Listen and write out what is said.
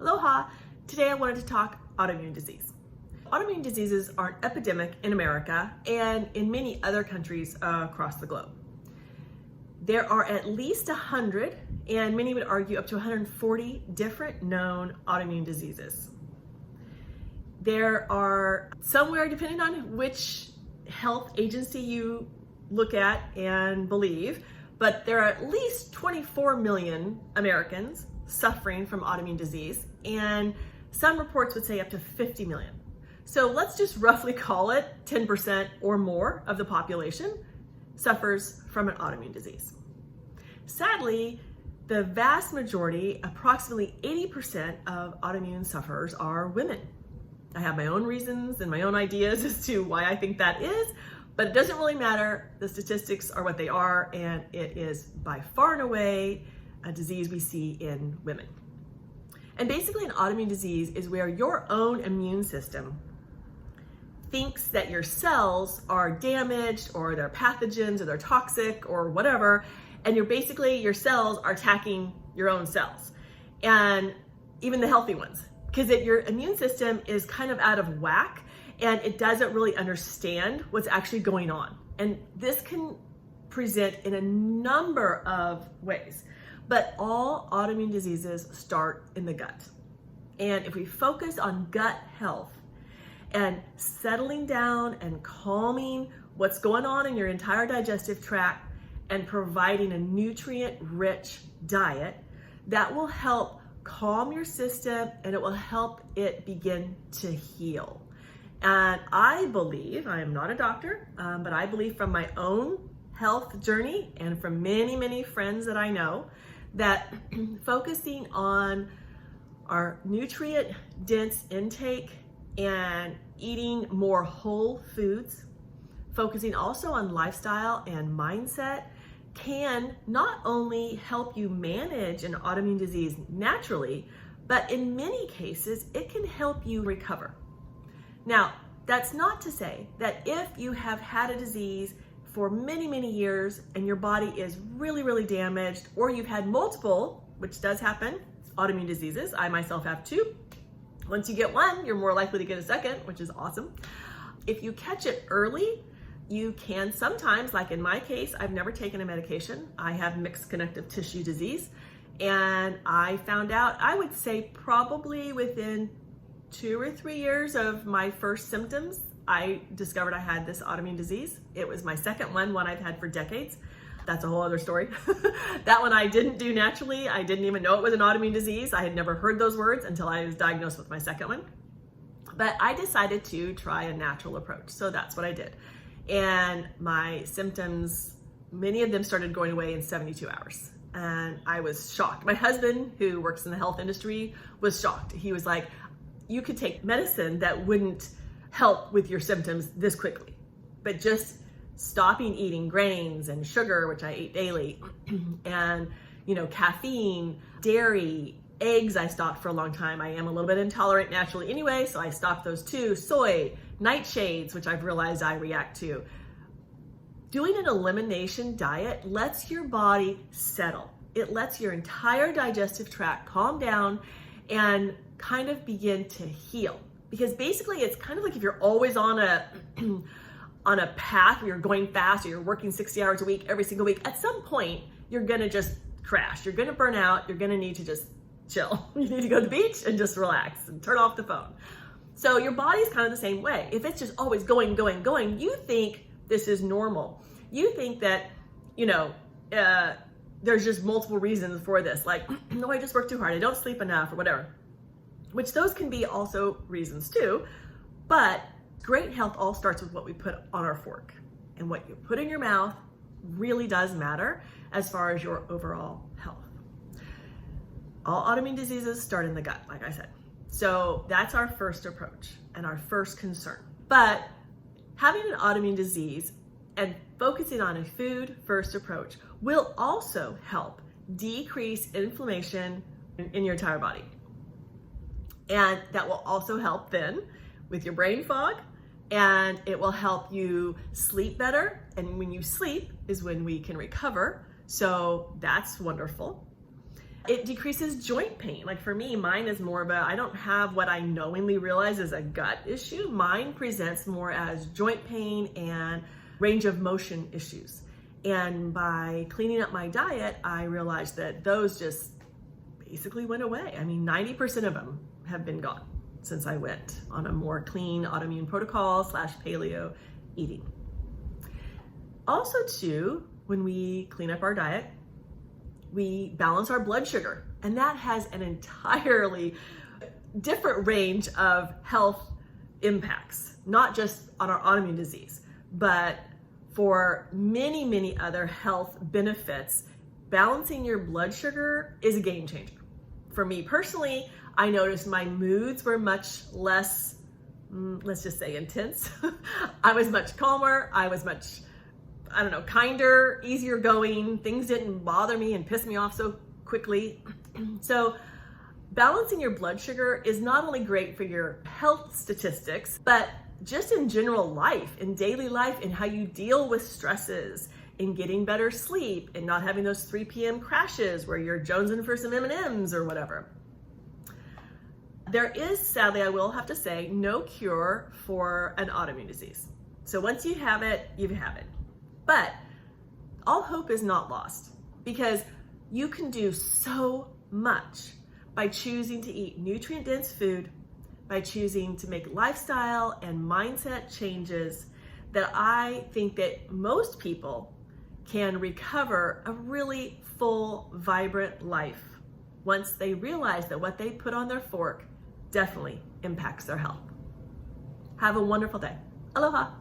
Aloha! Today I wanted to talk autoimmune disease. Autoimmune diseases are an epidemic in America and in many other countries across the globe. There are at least 100, and many would argue up to 140 different known autoimmune diseases. There are somewhere, depending on which health agency you look at and believe, but there are at least 24 million Americans suffering from autoimmune disease, and some reports would say up to 50 million. So let's just roughly call it 10% or more of the population suffers from an autoimmune disease. Sadly, the vast majority, approximately 80% of autoimmune sufferers are women. I have my own reasons and my own ideas as to why I think that is, but it doesn't really matter. The statistics are what they are, and it is by far and away a disease we see in women. And basically an autoimmune disease is where your own immune system thinks that your cells are damaged or they're pathogens or they're toxic or whatever, and your cells are attacking your own cells, and even the healthy ones, because your immune system is kind of out of whack and it doesn't really understand what's actually going on. And this can present in a number of ways, but all autoimmune diseases start in the gut. And if we focus on gut health and settling down and calming what's going on in your entire digestive tract and providing a nutrient-rich diet, that will help calm your system and it will help it begin to heal. And I believe, I am not a doctor, but I believe from my own health journey and from many, many friends that I know, that focusing on our nutrient-dense intake and eating more whole foods, focusing also on lifestyle and mindset, can not only help you manage an autoimmune disease naturally, but in many cases, it can help you recover. Now, that's not to say that if you have had a disease for many, many years and your body is really, really damaged, or you've had multiple, which does happen, autoimmune diseases. I myself have two. Once you get one, you're more likely to get a second, which is awesome. If you catch it early, you can sometimes, like in my case, I've never taken a medication. I have mixed connective tissue disease, and I found out, I would say probably within 2 or 3 years of my first symptoms, I discovered I had this autoimmune disease. It was my second one I've had for decades. That's a whole other story. That one I didn't do naturally. I didn't even know it was an autoimmune disease. I had never heard those words until I was diagnosed with my second one. But I decided to try a natural approach. So that's what I did. And my symptoms, many of them started going away in 72 hours. And I was shocked. My husband, who works in the health industry, was shocked. He was like, you could take medicine that wouldn't help with your symptoms this quickly, but just stopping eating grains and sugar, which I ate daily, and caffeine, dairy, eggs I stopped for a long time. I am a little bit intolerant naturally anyway, so I stopped those too. Soy, nightshades, which I've realized I react to. Doing an elimination diet lets your body settle. It lets your entire digestive tract calm down and kind of begin to heal. Because basically it's kind of like if you're always on a path where you're going fast or you're working 60 hours a week every single week, at some point you're gonna just crash. You're gonna burn out. You're gonna need to just chill. You need to go to the beach and just relax and turn off the phone. So your body's kind of the same way. If it's just always going, you think this is normal. You think that, there's just multiple reasons for this. Like, no, I just work too hard. I don't sleep enough or whatever. Which those can be also reasons too. But great health all starts with what we put on our fork. And what you put in your mouth really does matter as far as your overall health. All autoimmune diseases start in the gut, like I said. So that's our first approach and our first concern. But having an autoimmune disease and focusing on a food first approach will also help decrease inflammation in your entire body. And that will also help then with your brain fog, and it will help you sleep better. And when you sleep is when we can recover. So that's wonderful. It decreases joint pain. Like for me, mine is more of a, I don't have what I knowingly realize is a gut issue. Mine presents more as joint pain and range of motion issues. And by cleaning up my diet, I realized that those just basically went away. I mean, 90% of them have been gone since I went on a more clean autoimmune protocol / paleo eating. Also too, when we clean up our diet, we balance our blood sugar, and that has an entirely different range of health impacts, not just on our autoimmune disease, but for many, many other health benefits. Balancing your blood sugar is a game changer. For me personally, I noticed my moods were much less, let's just say, intense. I was much calmer. I was much, kinder, easier going. Things didn't bother me and piss me off so quickly. So balancing your blood sugar is not only great for your health statistics, but just in general life, in daily life, in how you deal with stresses, in getting better sleep, and not having those 3 p.m. crashes where you're jonesing for some M&Ms or whatever. There is, sadly, I will have to say, no cure for an autoimmune disease. So once you have it, you have it. But all hope is not lost, because you can do so much by choosing to eat nutrient-dense food, by choosing to make lifestyle and mindset changes that I think that most people can recover a really full, vibrant life once they realize that what they put on their fork definitely impacts their health. Have a wonderful day. Aloha.